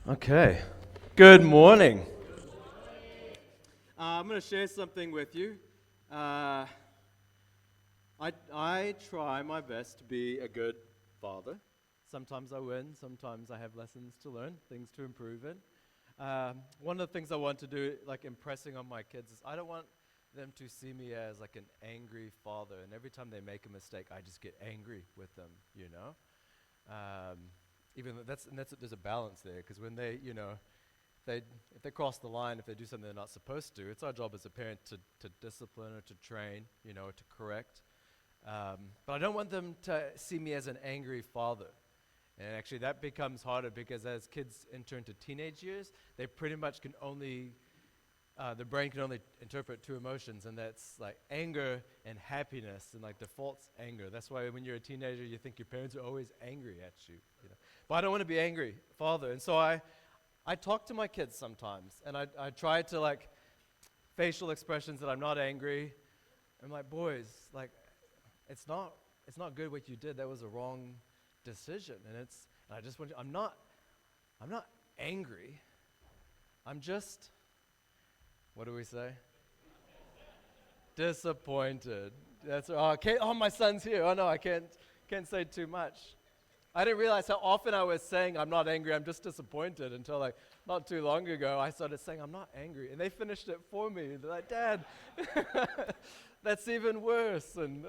Okay. Good morning. I'm going to share something with you. Uh, I try my best to be a good father. Sometimes I win, sometimes I have lessons to learn, things to improve in. One of the things I want to do, like impressing on my kids, is I don't want them to see me as like an angry father. And every time they make a mistake, I just get angry with them, you know? Um, Even though there's a balance there, because when they if they cross the line, if they do something they're not supposed to, it's our job as a parent to discipline or to train, to correct. But I don't want them to see me as an angry father. And actually, that becomes harder because as kids enter into teenage years, they pretty much the brain can only interpret two emotions, and that's like anger and happiness, and like default's anger. That's why when you're a teenager, you think your parents are always angry at you. But I don't want to be angry, father. And so I talk to my kids sometimes, and I try to like facial expressions that I'm not angry. I'm like, boys, like, it's not good what you did. That was a wrong decision, and I just want you. I'm not angry. I'm just, what do we say? Disappointed. That's my son's here. Oh no, I can't say too much. I didn't realize how often I was saying I'm not angry, I'm just disappointed until like not too long ago I started saying I'm not angry, and they finished it for me. They're like, Dad, that's even worse, and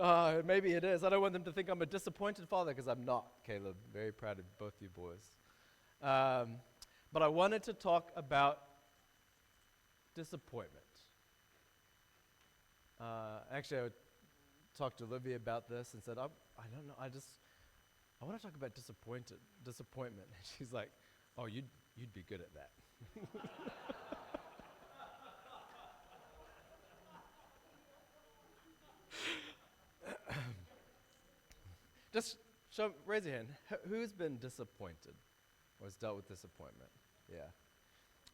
maybe it is. I don't want them to think I'm a disappointed father, because I'm not, Caleb. Very proud of both you boys. But I wanted to talk about disappointment. Actually, I talked to Olivia about this and said, I don't know, I want to talk about disappointment. And she's like, oh, you'd be good at that. Just raise your hand. Who's been disappointed or has dealt with disappointment? Yeah.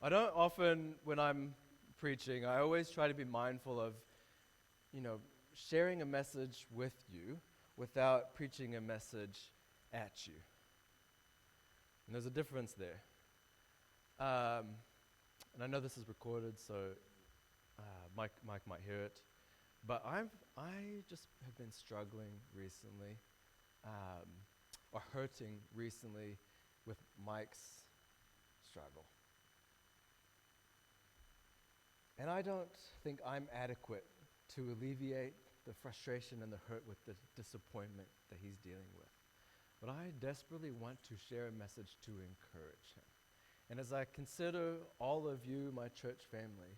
I don't often, when I'm preaching, I always try to be mindful of, sharing a message with you without preaching a message at you. And there's a difference there. And I know this is recorded, so Mike might hear it. But I just have been struggling recently, or hurting recently with Mike's struggle. And I don't think I'm adequate to alleviate the frustration and the hurt with the disappointment that he's dealing with. But I desperately want to share a message to encourage him. And as I consider all of you, my church family,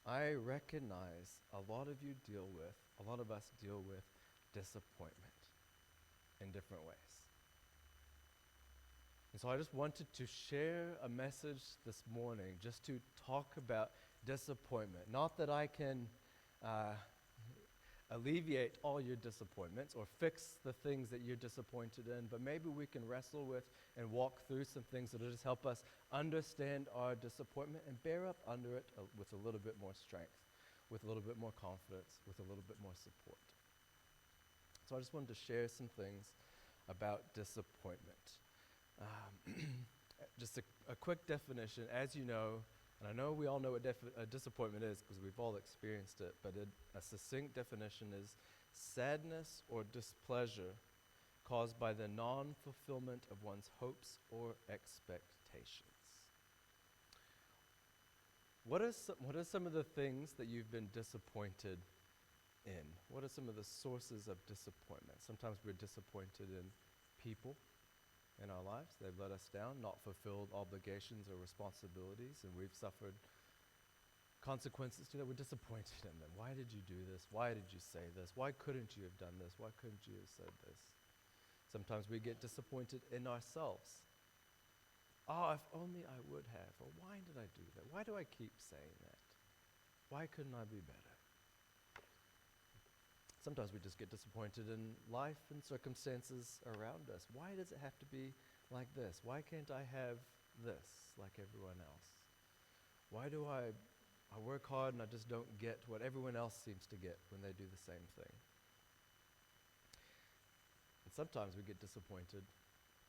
I recognize a lot of us deal with disappointment in different ways. And so I just wanted to share a message this morning just to talk about disappointment. Not that I can alleviate all your disappointments or fix the things that you're disappointed in, but maybe we can wrestle with and walk through some things that will just help us understand our disappointment and bear up under it with a little bit more strength, with a little bit more confidence, with a little bit more support. So I just wanted to share some things about disappointment. Just a quick definition, as you know, and I know we all know what disappointment is because we've all experienced it, but a succinct definition is sadness or displeasure caused by the non-fulfillment of one's hopes or expectations. What are some of the things that you've been disappointed in? What are some of the sources of disappointment? Sometimes we're disappointed in people in our lives. They've let us down, not fulfilled obligations or responsibilities, and we've suffered consequences to that. We're disappointed in them. Why did you do this? Why did you say this? Why couldn't you have done this? Why couldn't you have said this? Sometimes we get disappointed in ourselves. Oh, if only I would have. Or why did I do that? Why do I keep saying that? Why couldn't I be better? Sometimes we just get disappointed in life and circumstances around us. Why does it have to be like this? Why can't I have this like everyone else? Why do I work hard and I just don't get what everyone else seems to get when they do the same thing? And sometimes we get disappointed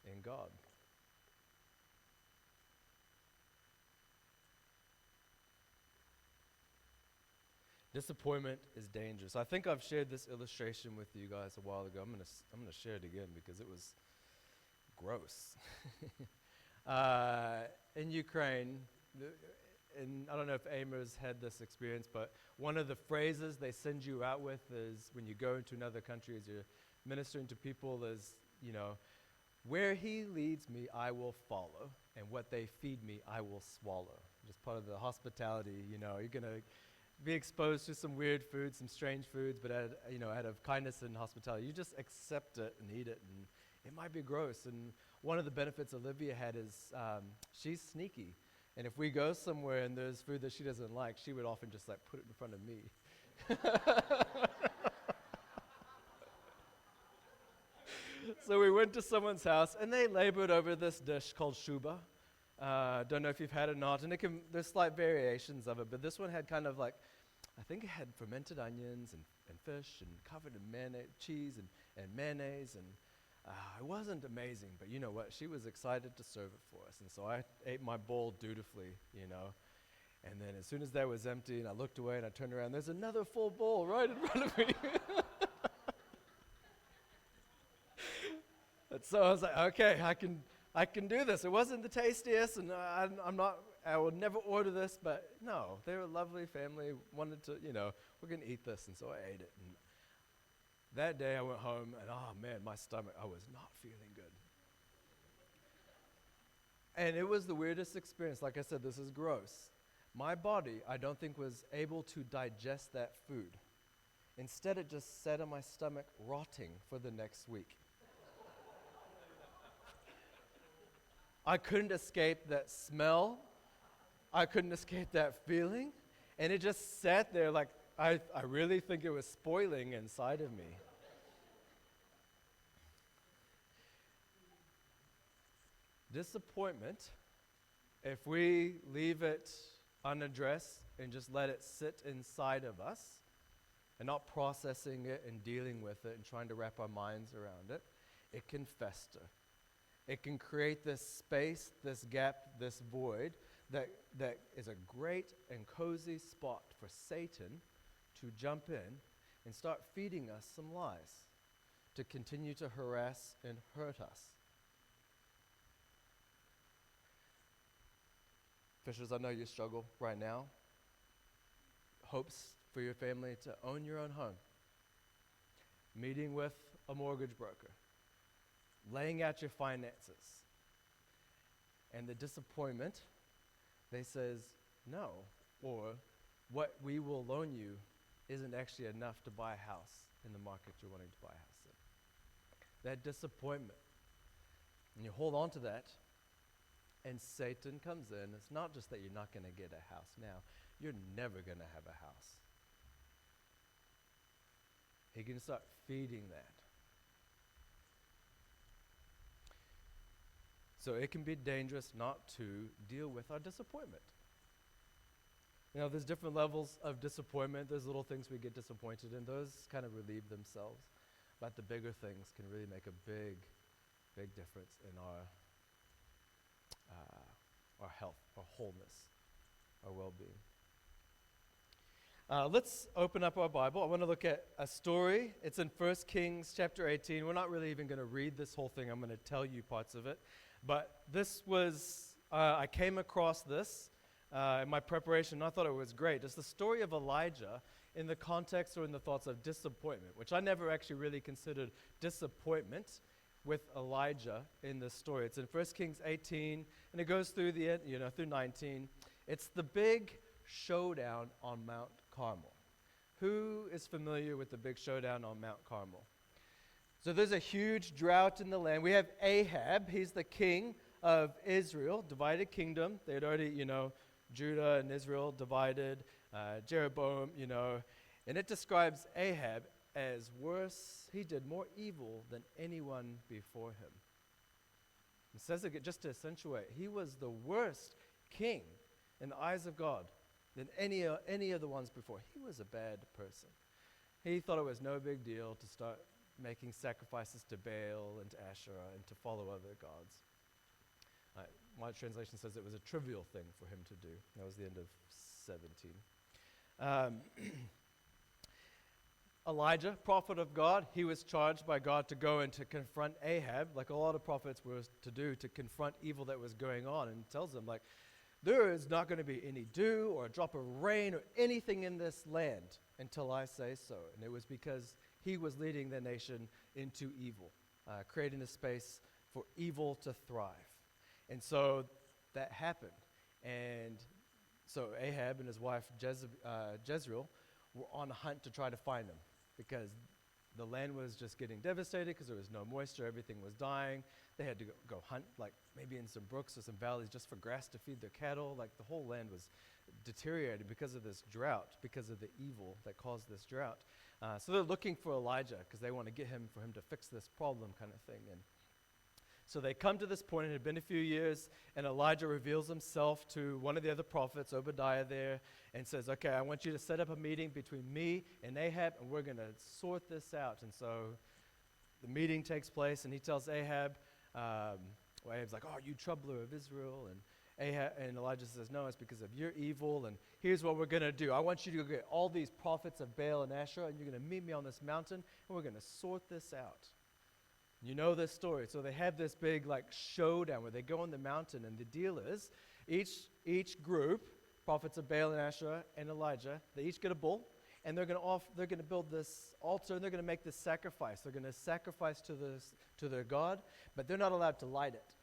in God. Disappointment is dangerous. I think I've shared this illustration with you guys a while ago. I'm gonna share it again because it was gross. In Ukraine, and I don't know if Amos had this experience, but one of the phrases they send you out with is when you go into another country as you're ministering to people is, where he leads me, I will follow, and what they feed me, I will swallow. Just part of the hospitality, you're going to be exposed to some weird foods, some strange foods, but out of kindness and hospitality, you just accept it and eat it, and it might be gross. And one of the benefits Olivia had is she's sneaky, and if we go somewhere and there's food that she doesn't like, she would often just put it in front of me. So we went to someone's house, and they labored over this dish called shuba. Don't know if you've had it or not, and there's slight variations of it, but this one had kind of I think it had fermented onions and fish and covered in cheese and mayonnaise, and it wasn't amazing, but you know what? She was excited to serve it for us, and so I ate my bowl dutifully, and then as soon as that was empty and I looked away and I turned around, there's another full bowl right in front of me. And so I was like, okay, I can do this. It wasn't the tastiest, and I would never order this, but no, they were a lovely family, wanted to, we're going to eat this, and so I ate it. And that day I went home, and oh man, my stomach, I was not feeling good. And it was the weirdest experience. Like I said, this is gross. My body, I don't think, was able to digest that food. Instead, it just sat in my stomach rotting for the next week. I couldn't escape that smell. I couldn't escape that feeling. And it just sat there I really think it was spoiling inside of me. Disappointment, if we leave it unaddressed and just let it sit inside of us and not processing it and dealing with it and trying to wrap our minds around it, it can fester. It can create this space, this gap, this void that is a great and cozy spot for Satan to jump in and start feeding us some lies, to continue to harass and hurt us. Fishers, I know you struggle right now. Hopes for your family to own your own home. Meeting with a mortgage broker. Laying out your finances. And the disappointment, they says no, or what we will loan you isn't actually enough to buy a house in the market you're wanting to buy a house in. That disappointment. And you hold on to that, and Satan comes in. It's not just that you're not going to get a house now. You're never going to have a house. He can start feeding that. So it can be dangerous not to deal with our disappointment. There's different levels of disappointment. There's little things we get disappointed in. Those kind of relieve themselves. But the bigger things can really make a big, big difference in our health, our wholeness, our well-being. Let's open up our Bible. I want to look at a story. It's in 1 Kings chapter 18. We're not really even going to read this whole thing. I'm going to tell you parts of it. But this was, I came across this in my preparation, and I thought it was great. It's the story of Elijah in the context or in the thoughts of disappointment, which I never actually really considered disappointment with Elijah in this story. It's in 1 Kings 18, and it goes through the end, through 19. It's the big showdown on Mount Carmel. Who is familiar with the big showdown on Mount Carmel? So there's a huge drought in the land. We have Ahab. He's the king of Israel, divided kingdom. They had already, Judah and Israel divided. Jeroboam, and it describes Ahab as worse. He did more evil than anyone before him. It says it just to accentuate, he was the worst king in the eyes of God than any of the ones before. He was a bad person. He thought it was no big deal to start making sacrifices to Baal and to Asherah and to follow other gods. My translation says it was a trivial thing for him to do. That was the end of 17. Elijah, prophet of God, he was charged by God to go and to confront Ahab, like a lot of prophets were to do, to confront evil that was going on, and tells them, like, there is not going to be any dew or a drop of rain or anything in this land until I say so. And it was because he was leading the nation into evil, creating a space for evil to thrive. And so that happened. And so Ahab and his wife Jezreel were on a hunt to try to find him, because the land was just getting devastated because there was no moisture, everything was dying. They had to go hunt, like maybe in some brooks or some valleys, just for grass to feed their cattle. Like the whole land was deteriorated because of this drought, because of the evil that caused this drought. So they're looking for Elijah because they want to get him, for him to fix this problem kind of thing. And so they come to this point. It had been a few years, and Elijah reveals himself to one of the other prophets, Obadiah there, and says, okay, I want you to set up a meeting between me and Ahab, and we're going to sort this out. And so the meeting takes place, and he tells Ahab, Ahab's like, oh, you troubler of Israel. And Elijah says, no, it's because of your evil, and here's what we're going to do. I want you to go get all these prophets of Baal and Asherah, and you're going to meet me on this mountain, and we're going to sort this out. You know this story. So they have this big like showdown where they go on the mountain, and the deal is each group, prophets of Baal and Asherah and Elijah, they each get a bull, and they're going to build this altar, and they're going to make this sacrifice. They're going to sacrifice to their God, but they're not allowed to light it.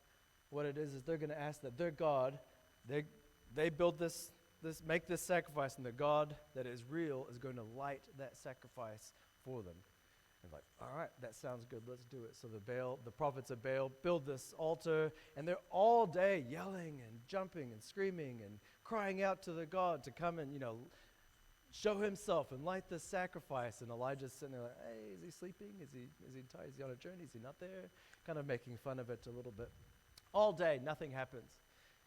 What it is they're going to ask that their God, they build make this sacrifice, and the God that is real is going to light that sacrifice for them. And like, all right, that sounds good. Let's do it. So the prophets of Baal build this altar, and they're all day yelling and jumping and screaming and crying out to the God to come and, show himself and light this sacrifice. And Elijah's sitting there like, hey, is he sleeping? Is he tired? Is he on a journey? Is he not there? Kind of making fun of it a little bit. All day, nothing happens.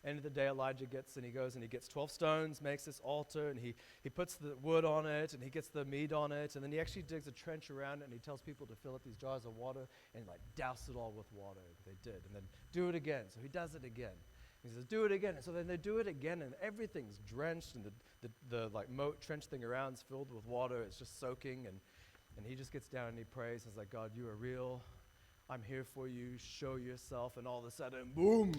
End of the day, Elijah goes and he gets 12 stones, makes this altar, and he puts the wood on it, and he gets the meat on it, and then he actually digs a trench around it, and he tells people to fill up these jars of water and like douse it all with water. They did, and then do it again. So he does it again. He says, do it again. And so then they do it again, and everything's drenched, and the like moat trench thing around is filled with water. It's just soaking, and he just gets down and he prays. He's like, God, you are real. I'm here for you. Show yourself. And all of a sudden, boom!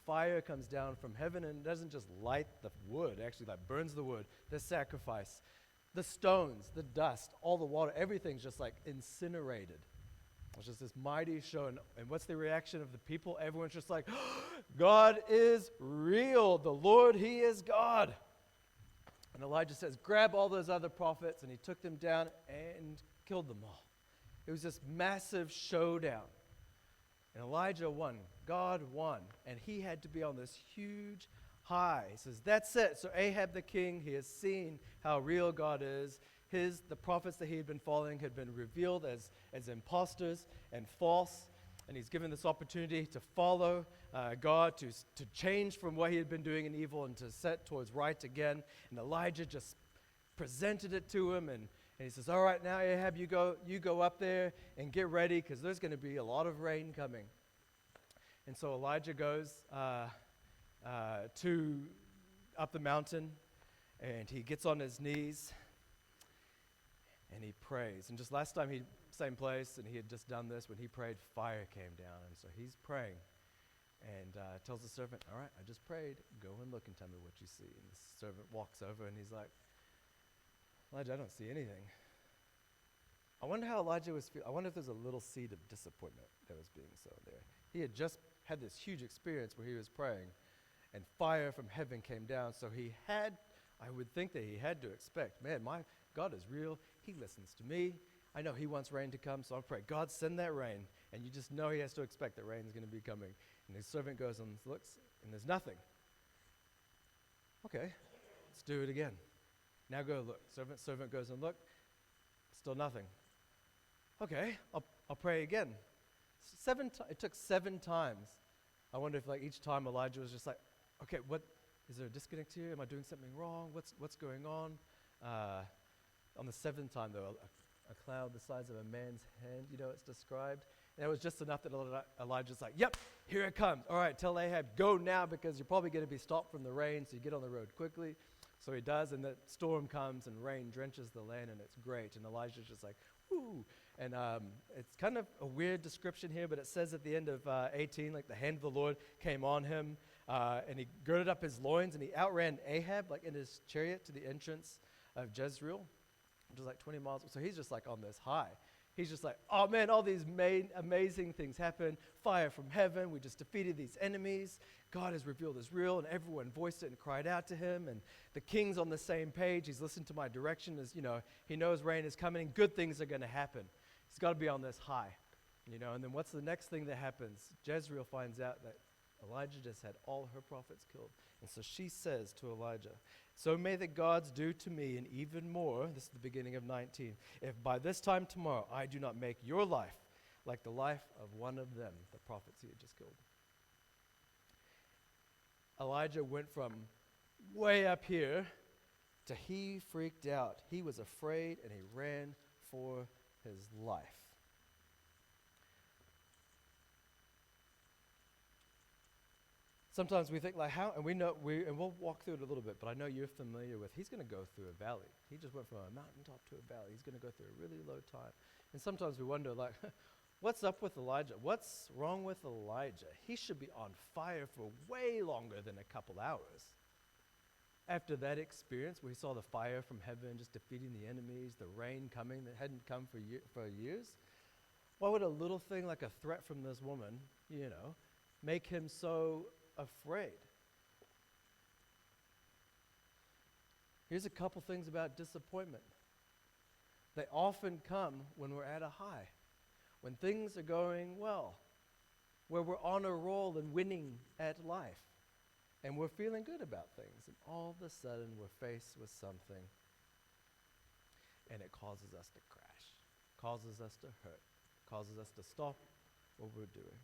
Fire comes down from heaven, and it doesn't just light the wood, actually like burns the wood, the sacrifice, the stones, the dust, all the water, everything's just like incinerated. It's just this mighty show. And what's the reaction of the people? Everyone's just like, God is real. The Lord, he is God. And Elijah says, grab all those other prophets, and he took them down and killed them all. It was this massive showdown. And Elijah won. God won. And he had to be on this huge high. He says, that's it. So Ahab the king, he has seen how real God is. The prophets that he had been following had been revealed as imposters and false. And he's given this opportunity to follow God, to change from what he had been doing in evil and to set towards right again. And Elijah just presented it to him, and he says, all right, now Ahab, you go up there and get ready, because there's going to be a lot of rain coming. And so Elijah goes up the mountain, and he gets on his knees, and he prays. And just last time, same place, and he had just done this. When he prayed, fire came down. And so he's praying and tells the servant, all right, I just prayed. Go and look and tell me what you see. And the servant walks over, and he's like, Elijah, I don't see anything. I wonder how Elijah was feeling. I wonder if there's a little seed of disappointment that was being sown there. He had just had this huge experience where he was praying, and fire from heaven came down. So I would think that he had to expect, man, my God is real. He listens to me. I know he wants rain to come, so I pray, God, send that rain. And you just know he has to expect that rain is going to be coming. And his servant goes and looks, and there's nothing. Okay, let's do it again. Now go look. Servant goes and look. Still nothing. Okay, I'll pray again. It took 7 times. I wonder if like each time Elijah was just like, okay, what is there a disconnect here? Am I doing something wrong? What's going on? On the 7th time, though, a cloud the size of a man's hand, it's described. And it was just enough that Elijah's like, yep, here it comes. All right, tell Ahab, go now, because you're probably going to be stopped from the rain, so you get on the road quickly. So he does, and the storm comes, and rain drenches the land, and it's great. And Elijah's just like, whoo. And it's kind of a weird description here, but it says at the end of 18, like the hand of the Lord came on him, and he girded up his loins, and he outran Ahab, like in his chariot, to the entrance of Jezreel, which is like 20 miles. So he's just like on this high. He's just like, oh man, all these amazing things happen. Fire from heaven. We just defeated these enemies. God has revealed his real, and everyone voiced it and cried out to him. And the king's on the same page. He's listened to my direction. As he knows rain is coming. Good things are going to happen. He's got to be on this high, And then what's the next thing that happens? Jezreel finds out that Elijah just had all her prophets killed. And so she says to Elijah, so may the gods do to me and even more, this is the beginning of 19, if by this time tomorrow I do not make your life like the life of one of them, the prophets he had just killed. Elijah went from way up here to he freaked out. He was afraid and he ran for his life. Sometimes we think like how, and we'll walk through it a little bit, but I know you're familiar with, he's going to go through a valley. He just went from a mountaintop to a valley. He's going to go through a really low time. And sometimes we wonder like, what's up with Elijah? What's wrong with Elijah? He should be on fire for way longer than a couple hours. After that experience where he saw the fire from heaven just defeating the enemies, the rain coming that hadn't come for years, why would a little thing like a threat from this woman, make him so afraid? Here's a couple things about disappointment. They often come when we're at a high, when things are going well, where we're on a roll and winning at life, and we're feeling good about things, and all of a sudden we're faced with something, and it causes us to crash, causes us to hurt, causes us to stop what we're doing.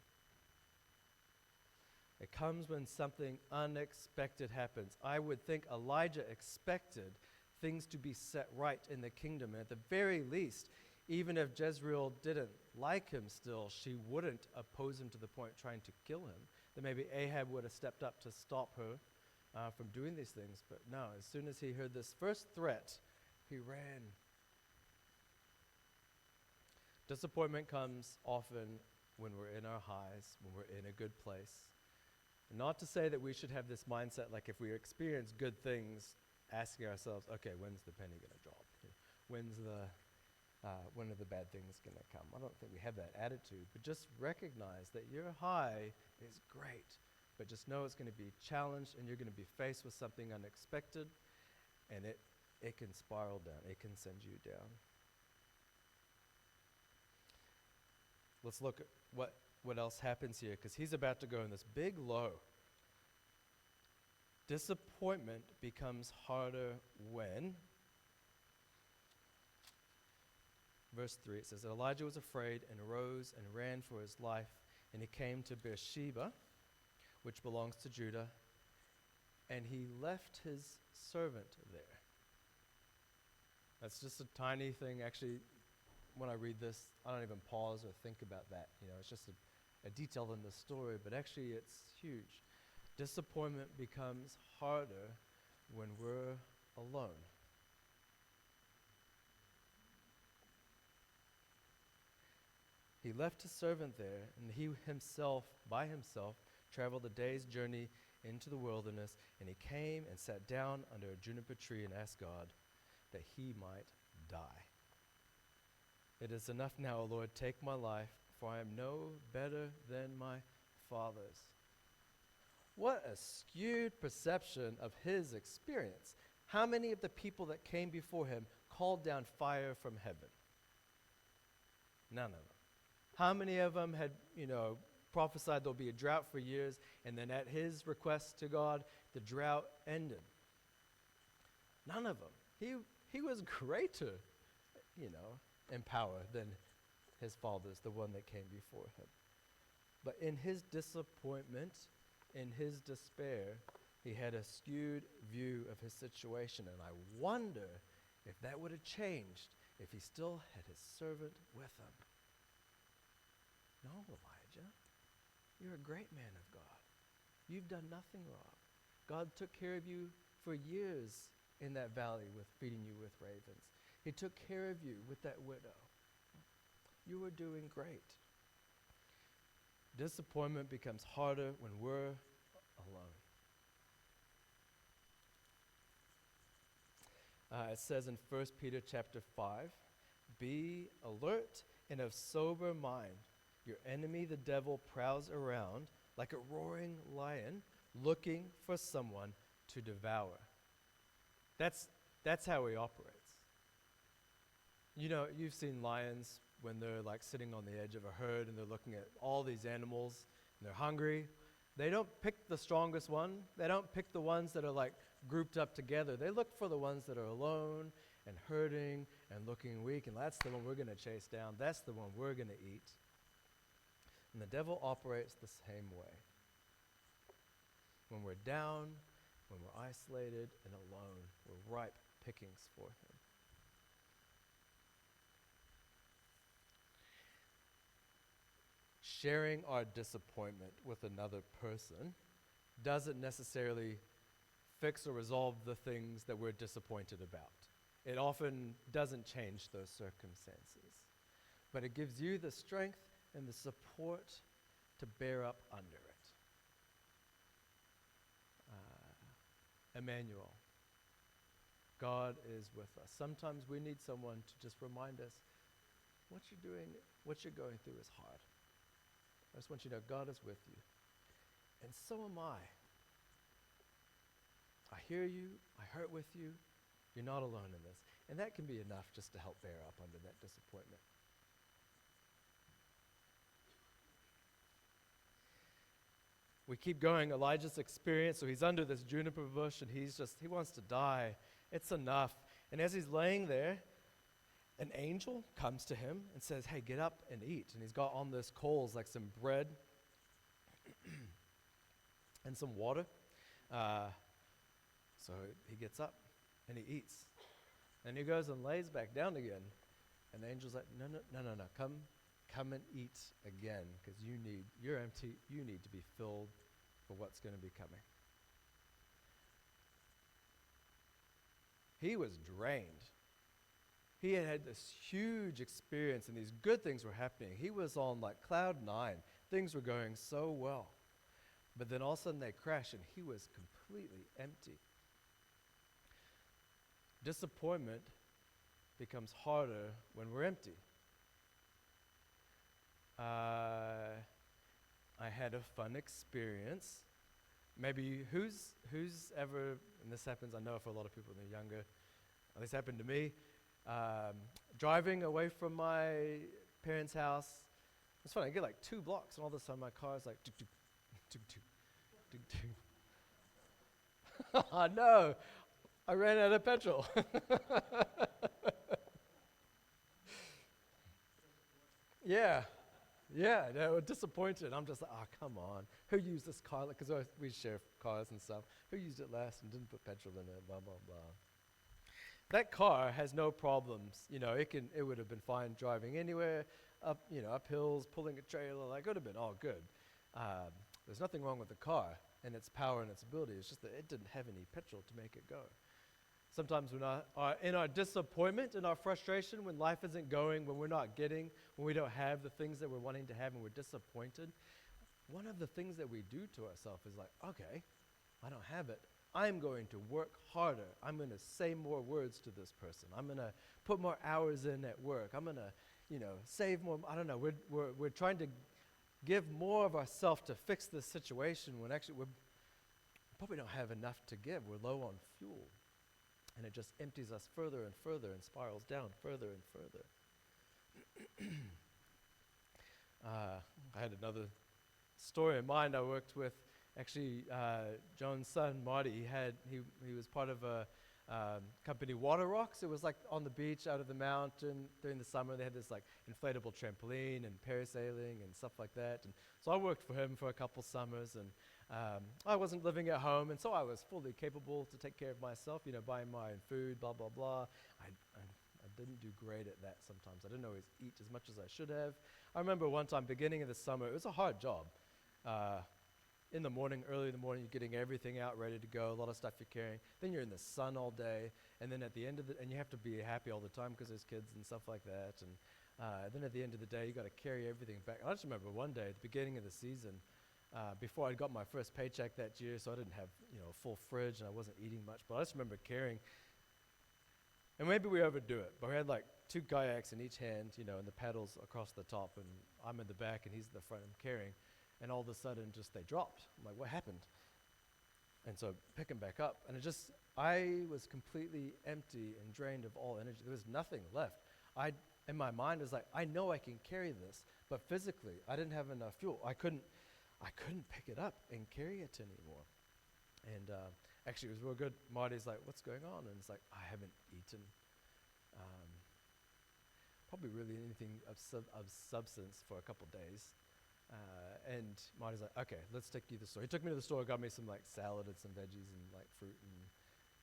It comes when something unexpected happens. I would think Elijah expected things to be set right in the kingdom. And at the very least, even if Jezreel didn't like him still, she wouldn't oppose him to the point trying to kill him. Then maybe Ahab would have stepped up to stop her from doing these things. But no, as soon as he heard this first threat, he ran. Disappointment comes often when we're in our highs, when we're in a good place. Not to say that we should have this mindset like if we experience good things, asking ourselves, okay, when's the penny going to drop? When are the bad things going to come? I don't think we have that attitude, but just recognize that your high is great, but just know it's going to be challenged and you're going to be faced with something unexpected, and it can spiral down. It can send you down. Let's look at what else happens here, because he's about to go in this big low. Disappointment becomes harder when, verse 3, it says that Elijah was afraid and arose and ran for his life, and he came to Beersheba, which belongs to Judah, and he left his servant there. That's just a tiny thing. Actually, when I read this, I don't even pause or think about that. It's just a detail in the story, but actually it's huge. Disappointment becomes harder when we're alone. He left his servant there, and he himself, by himself, traveled a day's journey into the wilderness, and he came and sat down under a juniper tree and asked God that he might die. It is enough now, O Lord, take my life, for I am no better than my fathers. What a skewed perception of his experience. How many of the people that came before him called down fire from heaven? None of them. How many of them had, prophesied there'll be a drought for years, and then at his request to God, the drought ended? None of them. He was greater, in power than his fathers, the one that came before him. But in his disappointment, in his despair, he had a skewed view of his situation. And I wonder if that would have changed if he still had his servant with him. No, Elijah, you're a great man of God. You've done nothing wrong. God took care of you for years in that valley with feeding you with ravens. He took care of you with that widow. You were doing great. Disappointment becomes harder when we're alone. It says in 1 Peter chapter 5, be alert and of sober mind. Your enemy, the devil, prowls around like a roaring lion looking for someone to devour. That's how he operates. You know, you've seen lions when they're like sitting on the edge of a herd and they're looking at all these animals and they're hungry. They don't pick the strongest one. They don't pick the ones that are like grouped up together. They look for the ones that are alone and hurting and looking weak, and that's the one we're going to chase down. That's the one we're going to eat. And the devil operates the same way. When we're down, when we're isolated and alone, we're ripe pickings for him. Sharing our disappointment with another person doesn't necessarily fix or resolve the things that we're disappointed about. It often doesn't change those circumstances. But it gives you the strength and the support to bear up under it. Emmanuel, God is with us. Sometimes we need someone to just remind us, what you're doing, what you're going through is hard. I just want you to know God is with you. And so am I. I hear you. I hurt with you. You're not alone in this. And that can be enough just to help bear up under that disappointment. We keep going. Elijah's experience, so he's under this juniper bush and he wants to die. It's enough. And as he's laying there, an angel comes to him and says, hey, get up and eat. And he's got on this coals, like some bread and some water. So he gets up and he eats. And he goes and lays back down again. And the angel's like, no, come and eat again, because you're empty, you need to be filled for what's going to be coming. He was drained. He had this huge experience and these good things were happening. He was on like cloud 9. Things were going so well. But then all of a sudden they crash and he was completely empty. Disappointment becomes harder when we're empty. I had a fun experience. Maybe who's ever, and this happens, I know for a lot of people when they're younger, this happened to me, driving away from my parents' house. It's funny, I get like 2 blocks and all of a sudden my car is like, tuk, tuk, tuk, tuk, tuk, tuk. Oh no, I ran out of petrol. Yeah, they were disappointed. I'm just like, oh, come on. Who used this car? Because we share cars and stuff. Who used it last and didn't put petrol in it, blah, blah, blah. That car has no problems. You know, it would have been fine driving anywhere, up hills, pulling a trailer. Like, it would have been all good. There's nothing wrong with the car and its power and its ability. It's just that it didn't have any petrol to make it go. Sometimes in our disappointment, in our frustration, when life isn't going, when we're not getting, when we don't have the things that we're wanting to have and we're disappointed, one of the things that we do to ourselves is like, okay, I don't have it. I'm going to work harder. I'm going to say more words to this person. I'm going to put more hours in at work. I'm going to, save more. I don't know. We're trying to give more of ourselves to fix this situation when actually we probably don't have enough to give. We're low on fuel. And it just empties us further and further and spirals down further and further. I had another story in mind. I worked with John's son, Marty. He was part of a company, Water Rocks. It was like on the beach out of the mountain during the summer. They had this like inflatable trampoline and parasailing and stuff like that. And so I worked for him for a couple summers, and I wasn't living at home, and so I was fully capable to take care of myself, buying my own food, blah, blah, blah. I didn't do great at that sometimes. I didn't always eat as much as I should have. I remember one time, beginning of the summer, it was a hard job. in the morning, early in the morning, you're getting everything out, ready to go, a lot of stuff you're carrying. Then you're in the sun all day, and then at the end of and you have to be happy all the time because there's kids and stuff like that. And then at the end of the day, you got to carry everything back. I just remember one day at the beginning of the season, before I got my first paycheck that year, so I didn't have a full fridge and I wasn't eating much. But I just remember carrying, and maybe we overdo it, but we had like 2 kayaks in each hand, and the paddles across the top, and I'm in the back and he's in the front. I'm carrying. And all of a sudden, they dropped. I'm like, what happened? And so pick them back up. And I was completely empty and drained of all energy. There was nothing left. In my mind, was like, I know I can carry this, but physically, I didn't have enough fuel. I couldn't pick it up and carry it anymore. And actually, it was real good. Marty's like, what's going on? And it's like, I haven't eaten probably really anything of substance for a couple days. And Marty's like, okay, let's take you to the store. He took me to the store, got me some salad and some veggies and fruit and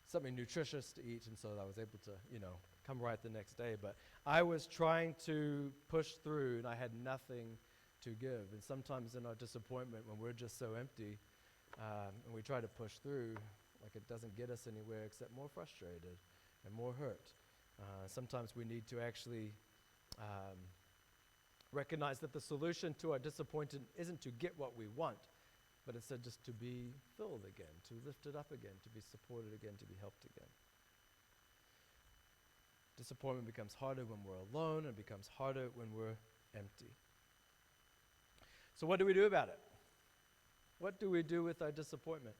something nutritious to eat. And so I was able to, come right the next day. But I was trying to push through and I had nothing to give. And sometimes in our disappointment, when we're just so empty and we try to push through, it doesn't get us anywhere except more frustrated and more hurt. Sometimes we need to actually recognize that the solution to our disappointment isn't to get what we want, but instead just to be filled again, to lift it up again, to be supported again, to be helped again. Disappointment becomes harder when we're alone and becomes harder when we're empty. So what do we do about it? What do we do with our disappointment?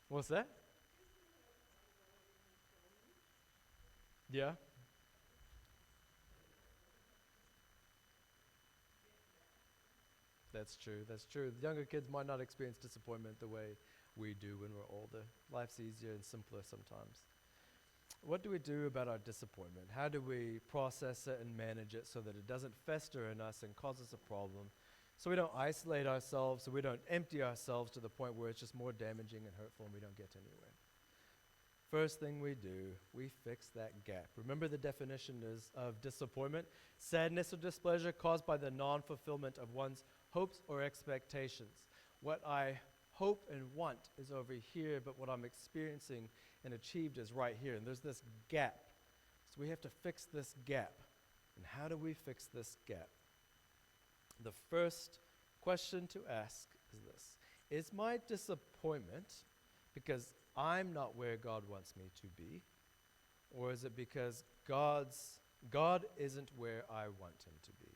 What's that? Yeah? That's true. The younger kids might not experience disappointment the way we do when we're older. Life's easier and simpler sometimes. What do we do about our disappointment? How do we process it and manage it so that it doesn't fester in us and cause us a problem? So we don't isolate ourselves, so we don't empty ourselves to the point where it's just more damaging and hurtful and we don't get anywhere. First thing we do, we fix that gap. Remember the definition of disappointment? Sadness or displeasure caused by the non-fulfillment of one's hopes or expectations. What I hope and want is over here, but what I'm experiencing and achieved is right here. And there's this gap. So we have to fix this gap. And how do we fix this gap? The first question to ask is this: is my disappointment because I'm not where God wants me to be? Or is it because God isn't where I want him to be?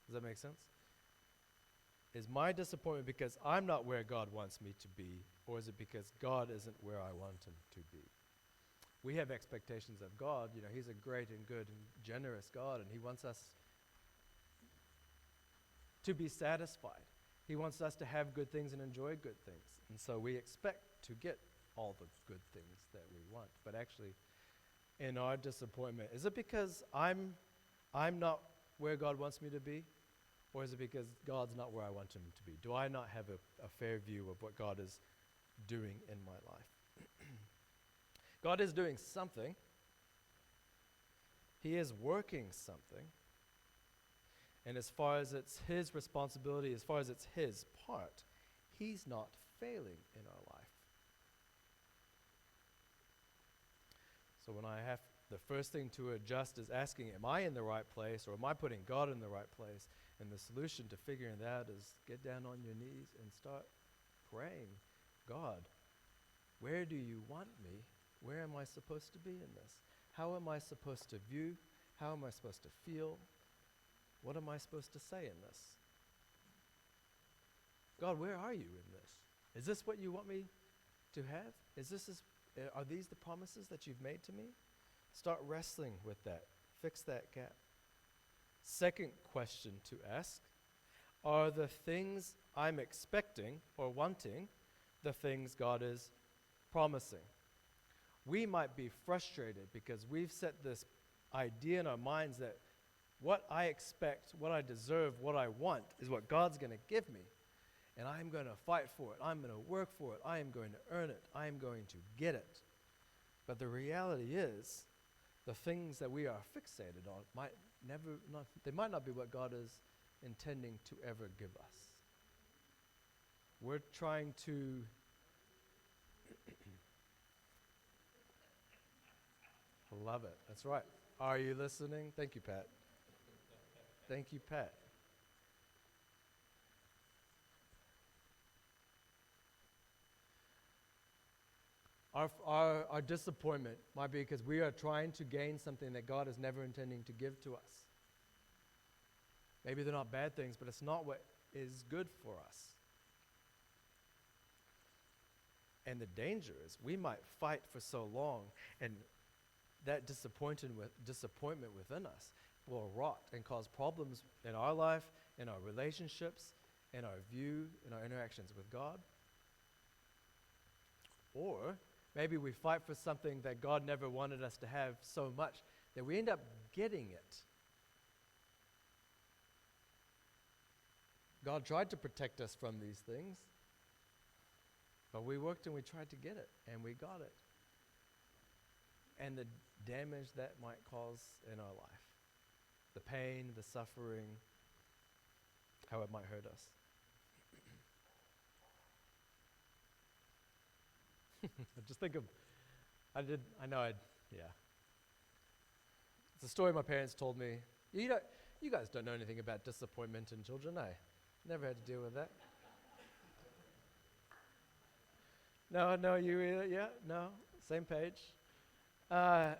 Does that make sense? Is my disappointment because I'm not where God wants me to be, or is it because God isn't where I want him to be? We have expectations of God. He's a great and good and generous God, and he wants us to be satisfied. He wants us to have good things and enjoy good things. And so we expect to get all the good things that we want. But actually, in our disappointment, is it because I'm not where God wants me to be? Or is it because God's not where I want him to be? Do I not have a fair view of what God is doing in my life? God is doing something. He is working something. And as far as it's his responsibility, as far as it's his part, he's not failing in our life. So when the first thing to adjust is asking, am I in the right place, or am I putting God in the right place? And the solution to figuring that is get down on your knees and start praying. God, where do you want me? Where am I supposed to be in this? How am I supposed to view? How am I supposed to feel? What am I supposed to say in this? God, where are you in this? Is this what you want me to have? Are these the promises that you've made to me? Start wrestling with that. Fix that gap. Second question to ask: are the things I'm expecting or wanting the things God is promising? We might be frustrated because we've set this idea in our minds that what I expect, what I deserve, what I want is what God's going to give me. And I'm going to fight for it. I'm going to work for it. I am going to earn it. I am going to get it. But the reality is, the things that we are fixated on might not be what God is intending to ever give us. We're trying to love it. That's right. Are you listening? Thank you, Pat. Thank you, Pat. Our disappointment might be because we are trying to gain something that God is never intending to give to us. Maybe they're not bad things, but it's not what is good for us. And the danger is we might fight for so long, and that disappointment within us will rot and cause problems in our life, in our relationships, in our view, in our interactions with God. Or maybe we fight for something that God never wanted us to have so much that we end up getting it. God tried to protect us from these things, but we worked and we tried to get it, and we got it. And the damage that might cause in our life, the pain, the suffering, how it might hurt us. Just think of, yeah. It's a story my parents told me. You guys don't know anything about disappointment in children, eh? Never had to deal with that. No, same page. But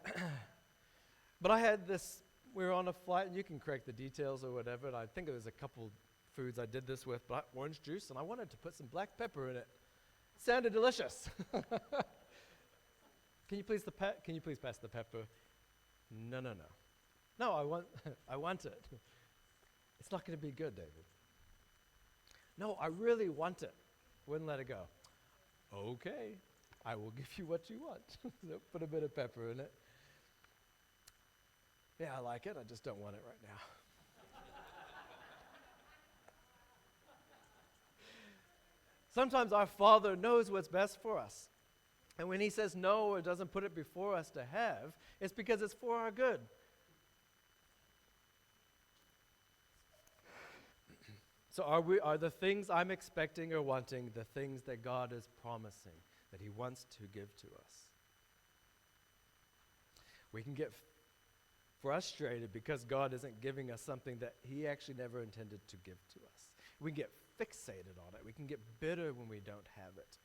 I had this, we were on a flight, and you can correct the details or whatever, and I think there was a couple foods I did this with, but orange juice, and I wanted to put some black pepper in it. Sounded delicious. Can you please pass the pepper? No. No, I want it. It's not going to be good, David. No, I really want it. Wouldn't let it go. Okay, I will give you what you want. So put a bit of pepper in it. Yeah, I like it. I just don't want it right now. Sometimes our Father knows what's best for us. And when He says no or doesn't put it before us to have, it's because it's for our good. So are the things I'm expecting or wanting the things that God is promising, that He wants to give to us? We can get frustrated because God isn't giving us something that He actually never intended to give to us. We can get fixated on it. We can get bitter when we don't have it.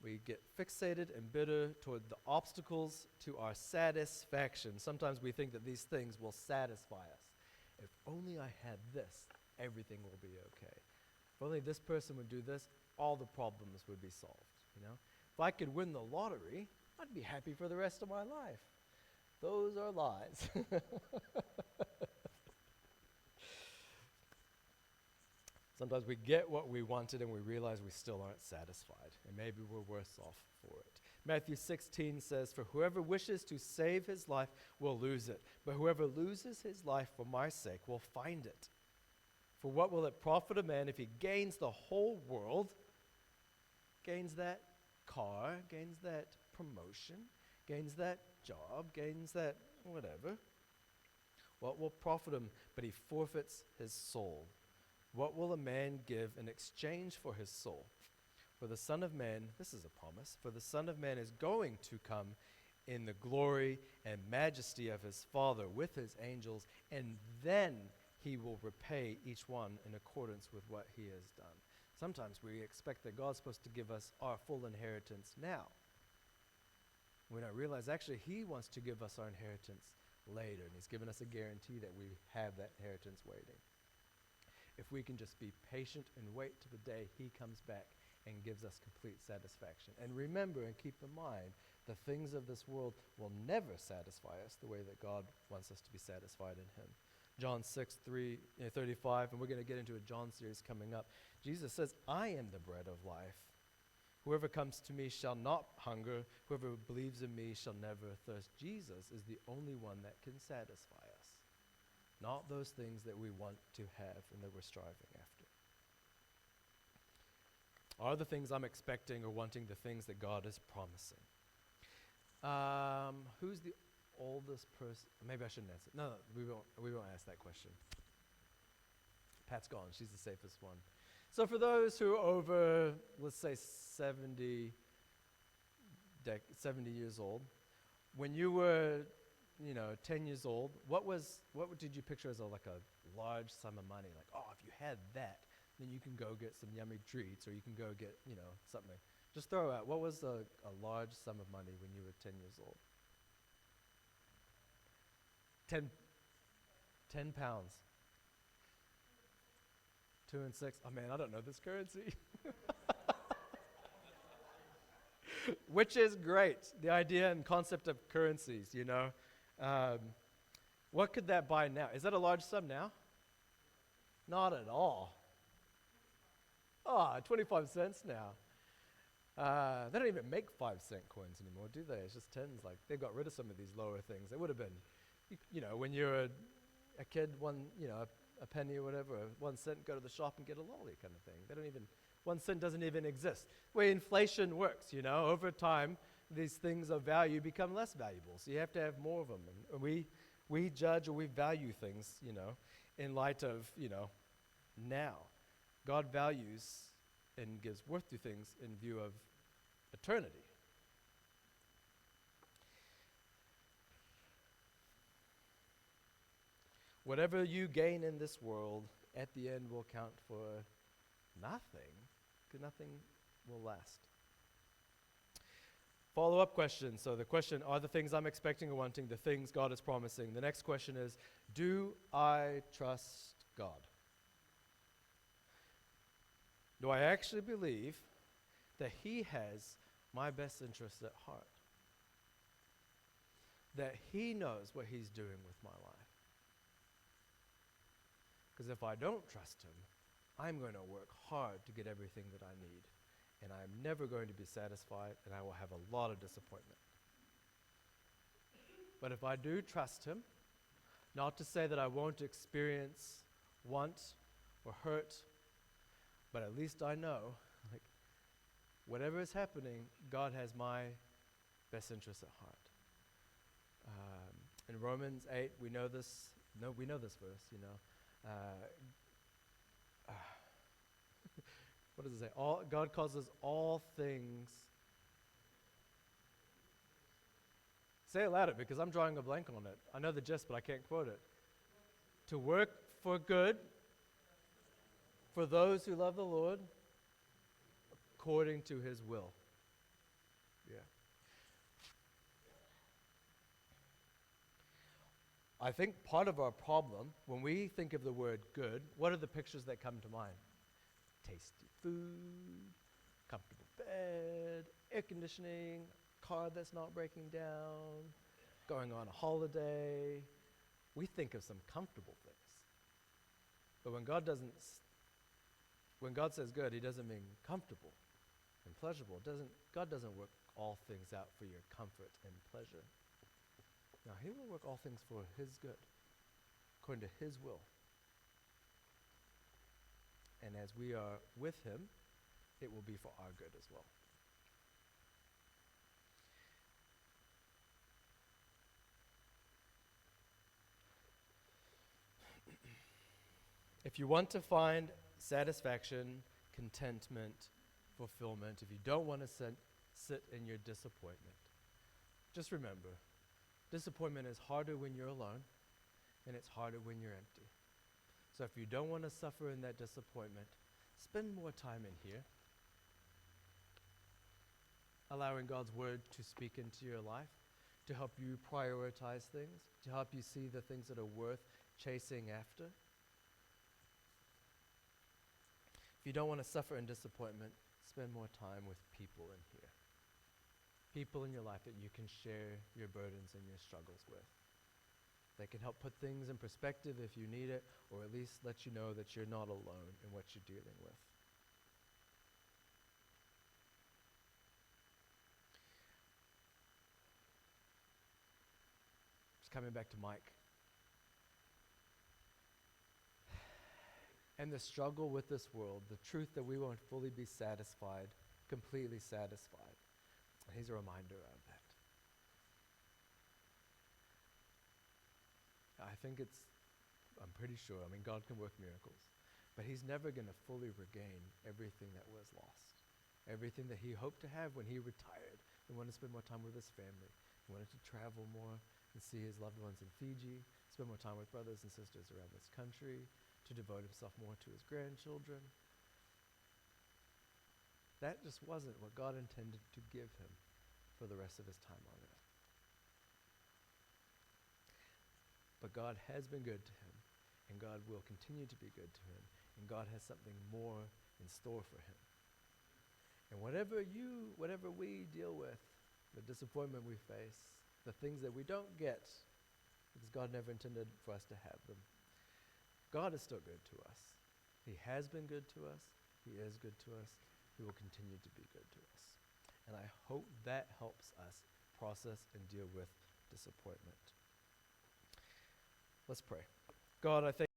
We get fixated and bitter toward the obstacles to our satisfaction. Sometimes we think that these things will satisfy us. If only I had this, everything will be okay. If only this person would do this, all the problems would be solved, If I could win the lottery, I'd be happy for the rest of my life. Those are lies. Sometimes we get what we wanted and we realize we still aren't satisfied, and maybe we're worse off for it. Matthew 16 says, "For whoever wishes to save his life will lose it, but whoever loses his life for my sake will find it. For what will it profit a man if he gains the whole world, gains that car, gains that promotion, gains that job, gains that whatever? What will profit him, but he forfeits his soul? What will a man give in exchange for his soul? For the Son of Man," this is a promise, "for the Son of Man is going to come in the glory and majesty of his Father with his angels, and then he will repay each one in accordance with what he has done." Sometimes we expect that God's supposed to give us our full inheritance now. We don't realize actually He wants to give us our inheritance later, and He's given us a guarantee that we have that inheritance waiting. If we can just be patient and wait to the day He comes back and gives us complete satisfaction. And remember and keep in mind, the things of this world will never satisfy us the way that God wants us to be satisfied in Him. John 6:35, and we're going to get into a John series coming up. Jesus says, "I am the bread of life. Whoever comes to me shall not hunger. Whoever believes in me shall never thirst." Jesus is the only one that can satisfy us, not those things that we want to have and that we're striving after. Are the things I'm expecting or wanting the things that God is promising? Who's the oldest person? Maybe I shouldn't answer. No, we won't ask that question. Pat's gone. She's the safest one. So for those who are over, let's say 70 years old, when you were, 10 years old, what did you picture as like a large sum of money? Like, oh, if you had that, then you can go get some yummy treats, or you can go get, something. Just throw out, what was a large sum of money when you were 10 years old? 10 pounds. 2 and 6. Oh man, I don't know this currency. Which is great, the idea and concept of currencies, What could that buy now? Is that a large sum now? Not at all. 25 cents now. They don't even make 5-cent coins anymore, do they? It's just tens. Like, they've got rid of some of these lower things. It would have been, when you're a kid, a penny or whatever, 1 cent, go to the shop and get a lolly kind of thing. 1 cent doesn't even exist. The way inflation works, over time, these things of value become less valuable. So you have to have more of them. And we judge or we value things, in light of, now. God values and gives worth to things in view of eternity. Whatever you gain in this world, at the end will count for nothing, because nothing will last. Follow-up question. So the question, are the things I'm expecting or wanting the things God is promising? The next question is, do I trust God? Do I actually believe that He has my best interests at heart? That He knows what He's doing with my life? Because if I don't trust Him, I'm going to work hard to get everything that I need. And I'm never going to be satisfied, and I will have a lot of disappointment. But if I do trust Him, not to say that I won't experience want or hurt, but at least I know, whatever is happening, God has my best interests at heart. In Romans 8, we know this verse, what does it say? God causes all things. Say it louder, because I'm drawing a blank on it. I know the gist, but I can't quote it. To work for good for those who love the Lord according to His will. Yeah. I think part of our problem, when we think of the word good, what are the pictures that come to mind? Tasty food, comfortable bed, air conditioning, car that's not breaking down, going on a holiday. We think of some comfortable things. But when God says good, He doesn't mean comfortable and pleasurable. God doesn't work all things out for your comfort and pleasure. Now, He will work all things for His good, according to His will. And as we are with Him, it will be for our good as well. If you want to find satisfaction, contentment, fulfillment, if you don't want to sit in your disappointment, just remember, disappointment is harder when you're alone, and it's harder when you're empty. So if you don't want to suffer in that disappointment, spend more time in here, allowing God's word to speak into your life, to help you prioritize things, to help you see the things that are worth chasing after. If you don't want to suffer in disappointment, spend more time with people in here. People in your life that you can share your burdens and your struggles with. They can help put things in perspective if you need it, or at least let you know that you're not alone in what you're dealing with. Just coming back to Mike. And the struggle with this world, the truth that we won't fully be satisfied, completely satisfied. And He's a reminder of that. I'm pretty sure, I mean, God can work miracles, but he's never going to fully regain everything that was lost. Everything that he hoped to have when he retired. He wanted to spend more time with his family. He wanted to travel more and see his loved ones in Fiji, spend more time with brothers and sisters around this country, to devote himself more to his grandchildren. That just wasn't what God intended to give him for the rest of his time on earth. But God has been good to him, and God will continue to be good to him, and God has something more in store for him. And whatever we deal with, the disappointment we face, the things that we don't get, because God never intended for us to have them, God is still good to us. He has been good to us. He is good to us. He will continue to be good to us. And I hope that helps us process and deal with disappointment. Let's pray. God, I thank